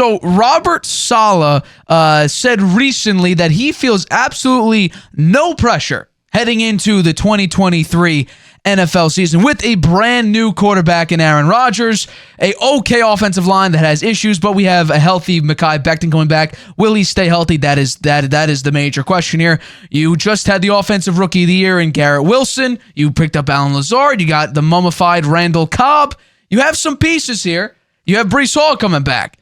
So Robert Saleh said recently that he feels absolutely no pressure heading into the 2023 NFL season with a brand new quarterback in Aaron Rodgers, a okay offensive line that has issues, but we have a healthy Mekhi Becton coming back. Will he stay healthy? That is the major question here. You just had the offensive rookie of the year in Garrett Wilson. You picked up Allen Lazard. You got the mummified Randall Cobb. You have some pieces here. You have Breece Hall coming back.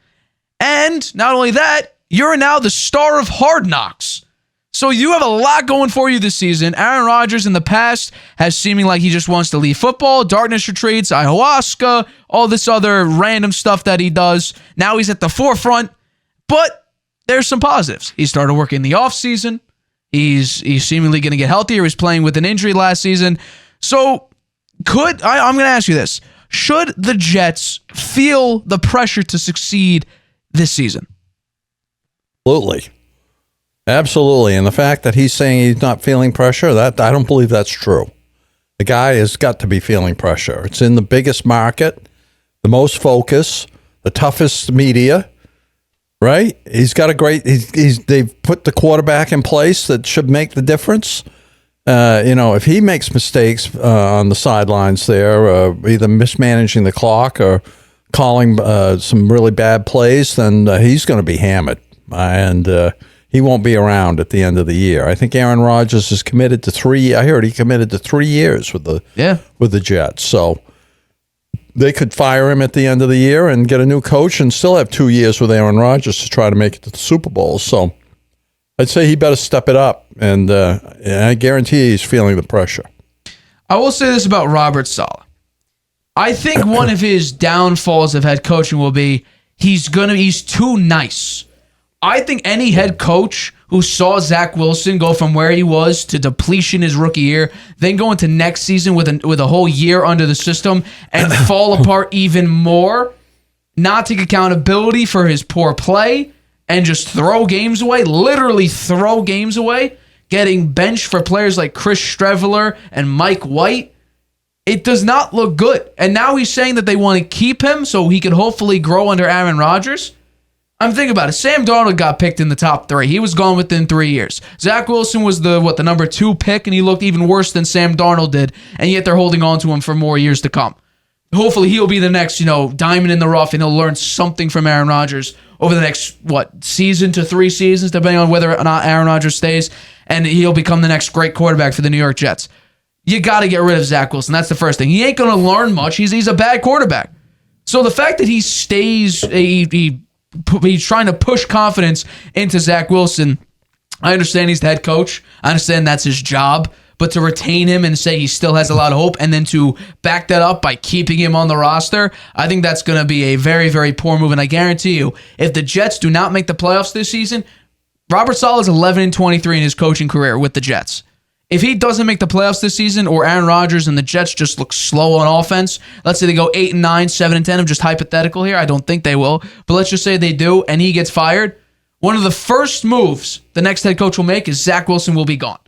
And not only that, you're now the star of Hard Knocks. So you have a lot going for you this season. Aaron Rodgers in the past has seeming like he just wants to leave football, darkness retreats, ayahuasca, all this other random stuff that he does. Now he's at the forefront, but there's some positives. He started working in the offseason. He's seemingly going to get healthier. He was playing with an injury last season. So I'm going to ask you this. Should the Jets feel the pressure to succeed this season? Absolutely. And the fact that he's saying he's not feeling pressure, that I don't believe that's true. The guy has got to be feeling pressure. It's in the biggest market, the most focus, the toughest media, right? He's got a great, they've put the quarterback in place that should make the difference. If he makes mistakes on the sidelines there, either mismanaging the clock or calling some really bad plays, then he's going to be hammered. And he won't be around at the end of the year. I think Aaron Rodgers is committed to 3. I heard he committed to 3 years with the Jets. So they could fire him at the end of the year and get a new coach and still have 2 years with Aaron Rodgers to try to make it to the Super Bowl. So I'd say he better step it up, and I guarantee he's feeling the pressure. I will say this about Robert Saleh. I think one of his downfalls of head coaching will be he's too nice. I think any head coach who saw Zach Wilson go from where he was to depletion his rookie year, then go into next season with a whole year under the system and fall apart even more, not take accountability for his poor play, and just throw games away, literally throw games away, getting benched for players like Chris Streveler and Mike White, it does not look good. And now he's saying that they want to keep him so he could hopefully grow under Aaron Rodgers. I'm thinking about it. Sam Darnold got picked in the top 3. He was gone within 3 years. Zach Wilson was the number 2 pick, and he looked even worse than Sam Darnold did, and yet they're holding on to him for more years to come. Hopefully he'll be the next, diamond in the rough, and he'll learn something from Aaron Rodgers over the next, season to 3 seasons, depending on whether or not Aaron Rodgers stays, and he'll become the next great quarterback for the New York Jets. You got to get rid of Zach Wilson. That's the first thing. He ain't going to learn much. He's a bad quarterback. So the fact that he stays, he's trying to push confidence into Zach Wilson. I understand he's the head coach. I understand that's his job. But to retain him and say he still has a lot of hope and then to back that up by keeping him on the roster, I think that's going to be a very, very poor move. And I guarantee you, if the Jets do not make the playoffs this season, Robert Saleh is 11-23 in his coaching career with the Jets. If he doesn't make the playoffs this season, or Aaron Rodgers and the Jets just look slow on offense, let's say they go 8-9, 7-10. I'm just hypothetical here. I don't think they will, but let's just say they do, and he gets fired. One of the first moves the next head coach will make is Zach Wilson will be gone.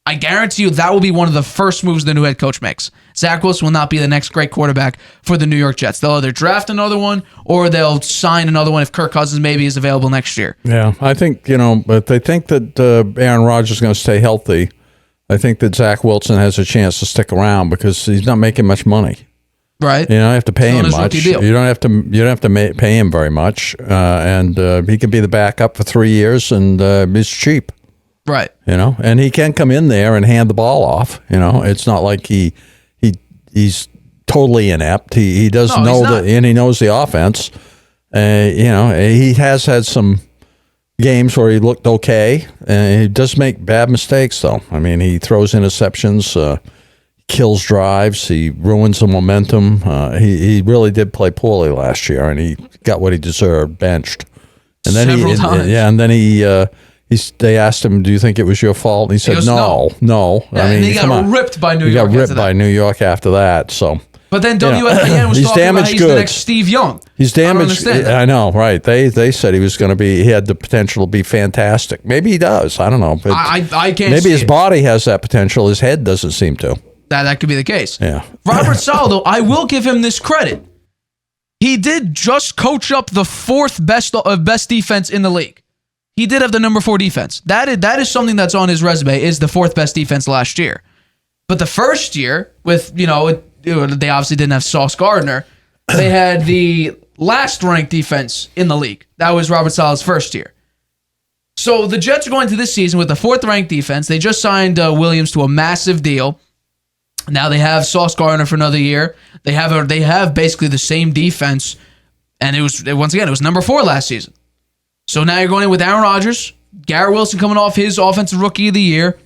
I guarantee you that will be one of the first moves the new head coach makes. Zach Wilson will not be the next great quarterback for the New York Jets. They'll either draft another one or they'll sign another one if Kirk Cousins maybe is available next year. Yeah, I think, but they think that Aaron Rodgers is going to stay healthy. I think that Zach Wilson has a chance to stick around because he's not making much money. Right. You don't have to pay him much. You don't have to pay him very much, and he can be the backup for 3 years, and he's cheap. Right. And he can come in there and hand the ball off. It's not like he's totally inept. He does know and he knows the offense. He has had some games where he looked okay, and he does make bad mistakes though. I mean, he throws interceptions, kills drives, he ruins the momentum. He really did play poorly last year, and he got what he deserved, benched. And then several times. And then they asked him, "Do you think it was your fault?" And he said, "No." Yeah, I mean, he got ripped by New York. He got ripped by New York after that. So. But then WFAN was talking about he's the next Steve Young. He's damaged. I know, right? They said he had the potential to be fantastic. Maybe he does. I don't know. But I can't. Maybe his body has that potential. His head doesn't seem to. That could be the case. Yeah. Robert Saleh, though, I will give him this credit. He did just coach up the fourth best defense in the league. He did have the number 4 defense. That is something that's on his resume, is the 4th best defense last year. But the first year, with, they obviously didn't have Sauce Gardner. They had the last ranked defense in the league. That was Robert Saleh's first year. So the Jets are going to this season with the 4th ranked defense. They just signed Williams to a massive deal. Now they have Sauce Gardner for another year. They have basically the same defense, and it was number 4 last season. So now you're going in with Aaron Rodgers, Garrett Wilson coming off his offensive rookie of the year.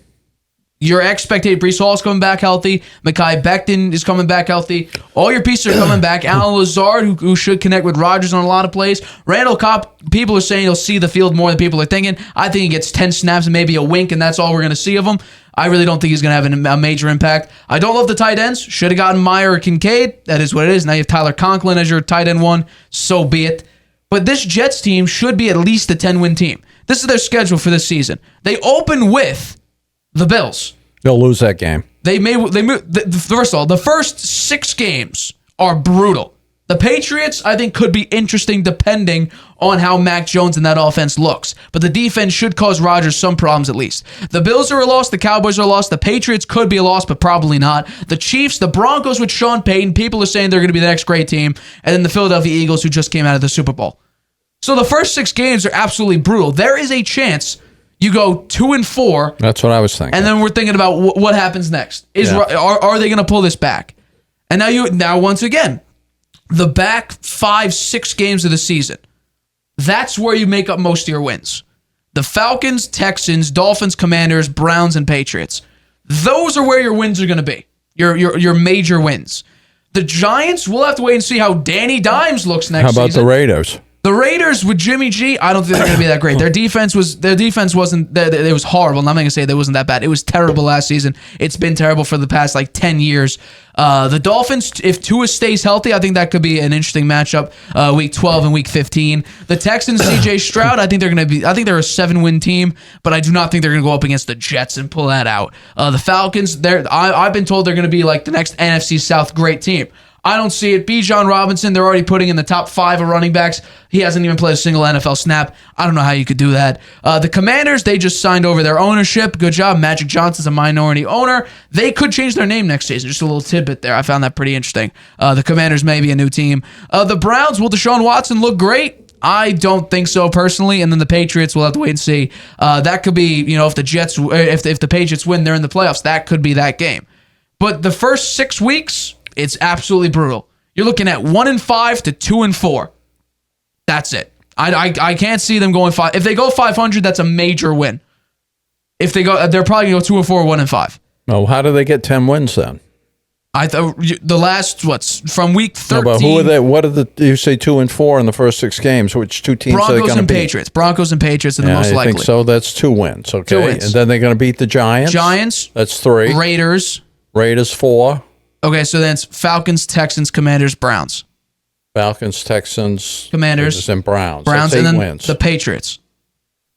Your expected Breece Hall is coming back healthy. Mekhi Becton is coming back healthy. All your pieces are coming back. Alan Lazard, who should connect with Rodgers on a lot of plays. Randall Cobb, people are saying he'll see the field more than people are thinking. I think he gets 10 snaps and maybe a wink, and that's all we're going to see of him. I really don't think he's going to have a major impact. I don't love the tight ends. Should have gotten Meyer or Kincaid. That is what it is. Now you have Tyler Conklin as your tight end 1. So be it. But this Jets team should be at least a 10-win team. This is their schedule for this season. They open with the Bills. They'll lose that game. First of all, the first 6 games are brutal. The Patriots, I think, could be interesting depending on how Mac Jones and that offense looks. But the defense should cause Rodgers some problems at least. The Bills are a loss. The Cowboys are a loss. The Patriots could be a loss, but probably not. The Chiefs, the Broncos with Sean Payton, people are saying they're going to be the next great team. And then the Philadelphia Eagles, who just came out of the Super Bowl. So the first 6 games are absolutely brutal. There is a chance you go 2-4. That's what I was thinking. And then we're thinking about what happens next. Are they going to pull this back? And now once again, the back 5-6 games of the season, that's where you make up most of your wins. The Falcons, Texans, Dolphins, Commanders, Browns, and Patriots. Those are where your wins are going to be. Your major wins. The Giants, we'll have to wait and see how Danny Dimes looks next season. How about the Raiders? The Raiders with Jimmy G, I don't think they're going to be that great. Their defense wasn't. It was horrible. I'm not going to say that it wasn't that bad. It was terrible last season. It's been terrible for the past 10 years. The Dolphins, if Tua stays healthy, I think that could be an interesting matchup. Week 12 and Week 15. The Texans, CJ Stroud, I think they're going to be. I think they're a 7-win team, but I do not think they're going to go up against the Jets and pull that out. The Falcons, I've been told they're going to be like the next NFC South great team. I don't see it. Bijan Robinson, they're already putting in the top 5 of running backs. He hasn't even played a single NFL snap. I don't know how you could do that. The Commanders, they just signed over their ownership. Good job. Magic Johnson's a minority owner. They could change their name next season. Just a little tidbit there. I found that pretty interesting. The Commanders may be a new team. The Browns, will Deshaun Watson look great? I don't think so personally. And then the Patriots, we'll have to wait and see. That could be, if the Patriots win, they're in the playoffs. That could be that game. But the first 6 weeks, it's absolutely brutal. You're looking at 1-5 to 2-4. That's it. I can't see them going 5. If they go 500, that's a major win. If they go, they're probably going to go 2-4 or 1-5. No, how do they get 10 wins then? I thought the last from week 13. No, but who are they? What are you say 2-4 in the first 6 games? Which 2 teams are they going to beat? Patriots. Broncos and Patriots are the most likely. I think so. That's 2 wins. Okay, 2 wins. And then they're going to beat the Giants. That's 3. Raiders 4. Okay, so then it's Falcons, Texans, Commanders, Browns. Falcons, Texans, Commanders, and Browns. Browns, That's 8 and then wins. The Patriots.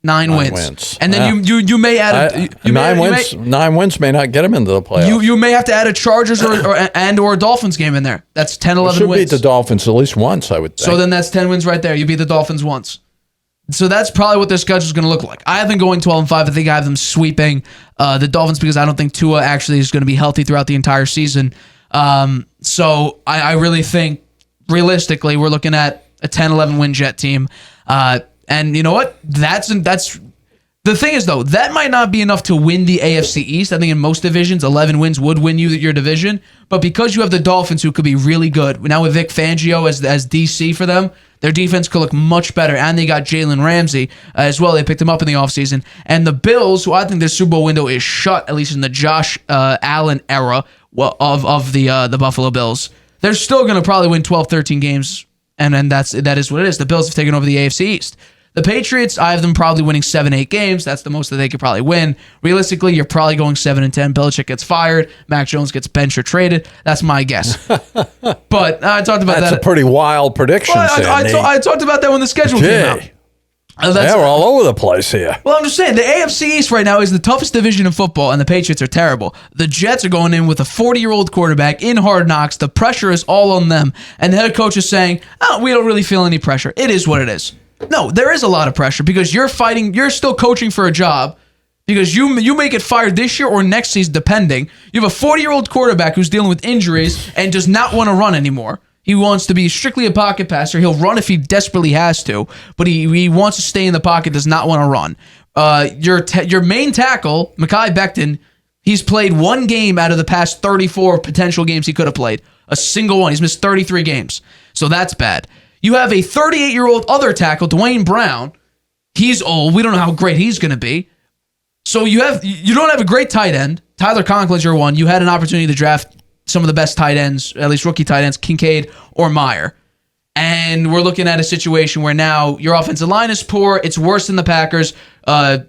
9 wins. And then you may add 9 wins may not get them into the playoffs. You may have to add a Chargers or a Dolphins game in there. That's 10, 11 wins. Should beat the Dolphins at least once, I would think. So then that's 10 wins right there. You beat the Dolphins once. So that's probably what their schedule is going to look like. I have them going 12-5. I think I have them sweeping the Dolphins because I don't think Tua actually is going to be healthy throughout the entire season. So I really think, realistically, we're looking at a 10-11 win Jet team. And you know what? That's the thing is, though, that might not be enough to win the AFC East. I think in most divisions, 11 wins would win you your division. But because you have the Dolphins, who could be really good, now with Vic Fangio as DC for them, their defense could look much better. And they got Jalen Ramsey as well. They picked him up in the offseason. And the Bills, who I think their Super Bowl window is shut, at least in the Josh Allen era of the Buffalo Bills, they're still going to probably win 12, 13 games. And then that is what it is. The Bills have taken over the AFC East. The Patriots, I have them probably winning 7-8 games. That's the most that they could probably win. Realistically, you're probably going 7-10. Belichick gets fired. Mac Jones gets benched or traded. That's my guess. But I talked about that. That's a pretty wild prediction. Well, I talked about that when the schedule came out. They're all over the place here. Well, I'm just saying, the AFC East right now is the toughest division in football, and the Patriots are terrible. The Jets are going in with a 40-year-old quarterback in Hard Knocks. The pressure is all on them, and the head coach is saying, oh, we don't really feel any pressure. It is what it is. No, there is a lot of pressure because you're still coaching for a job because you may get fired this year or next season, depending. You have a 40-year-old quarterback who's dealing with injuries and does not want to run anymore. He wants to be strictly a pocket passer. He'll run if he desperately has to, but he wants to stay in the pocket, does not want to run. Your main tackle, Mekhi Becton, he's played one game out of the past 34 potential games he could have played. A single one. He's missed 33 games. So that's bad. You have a 38-year-old other tackle, Dwayne Brown. He's old. We don't know how great he's going to be. So you don't have a great tight end. Tyler Conklin's your one. You had an opportunity to draft some of the best tight ends, at least rookie tight ends, Kincaid or Meyer. And we're looking at a situation where now your offensive line is poor. It's worse than the Packers. Aaron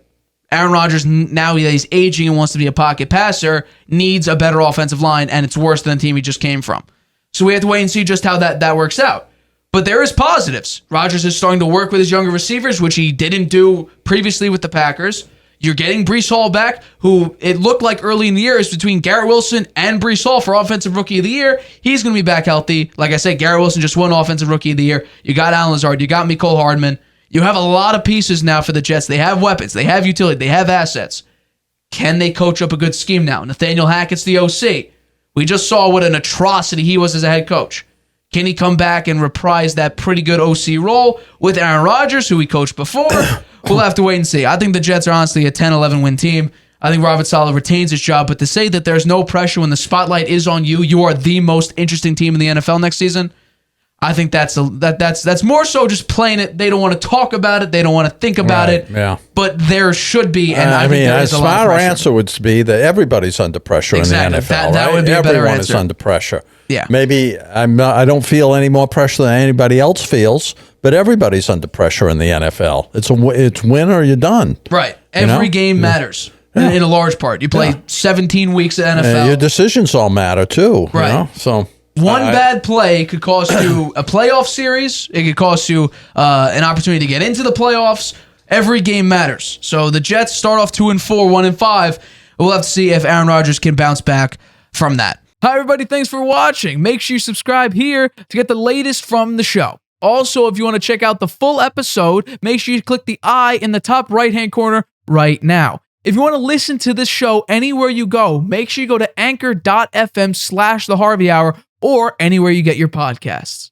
Rodgers, now he's aging and wants to be a pocket passer, needs a better offensive line, and it's worse than the team he just came from. So we have to wait and see just how that works out. But there is positives. Rodgers is starting to work with his younger receivers, which he didn't do previously with the Packers. You're getting Breece Hall back, who it looked like early in the year is between Garrett Wilson and Breece Hall for Offensive Rookie of the Year. He's going to be back healthy. Like I said, Garrett Wilson just won Offensive Rookie of the Year. You got Allen Lazard. You got Mecole Hardman. You have a lot of pieces now for the Jets. They have weapons. They have utility. They have assets. Can they coach up a good scheme now? Nathaniel Hackett's the OC. We just saw what an atrocity he was as a head coach. Can he come back and reprise that pretty good OC role with Aaron Rodgers, who he coached before? We'll have to wait and see. I think the Jets are honestly a 10-11 win team. I think Robert Saleh retains his job, but to say that there's no pressure when the spotlight is on you, you are the most interesting team in the NFL next season, I think that's more so just playing it. They don't want to talk about it. They don't want to think about it. Yeah. But there should be, and I think there is a lot of smarter pressure. answer would be that everybody's under pressure in the NFL. That would be a better Everyone answer. is under pressure. Yeah. Maybe I don't feel any more pressure than anybody else feels, but everybody's under pressure in the NFL. It's win or you're done. Right. Every game matters in a large part. You play 17 weeks at NFL. Your decisions all matter too. Right. You know? So one bad play could cost you a playoff series. It could cost you an opportunity to get into the playoffs. Every game matters. So the Jets start off 2-4, 1-5. We'll have to see if Aaron Rodgers can bounce back from that. Hi, everybody. Thanks for watching. Make sure you subscribe here to get the latest from the show. Also, if you want to check out the full episode, make sure you click the I in the top right-hand corner right now. If you want to listen to this show anywhere you go, make sure you go to anchor.fm/The Harvey Hour or anywhere you get your podcasts.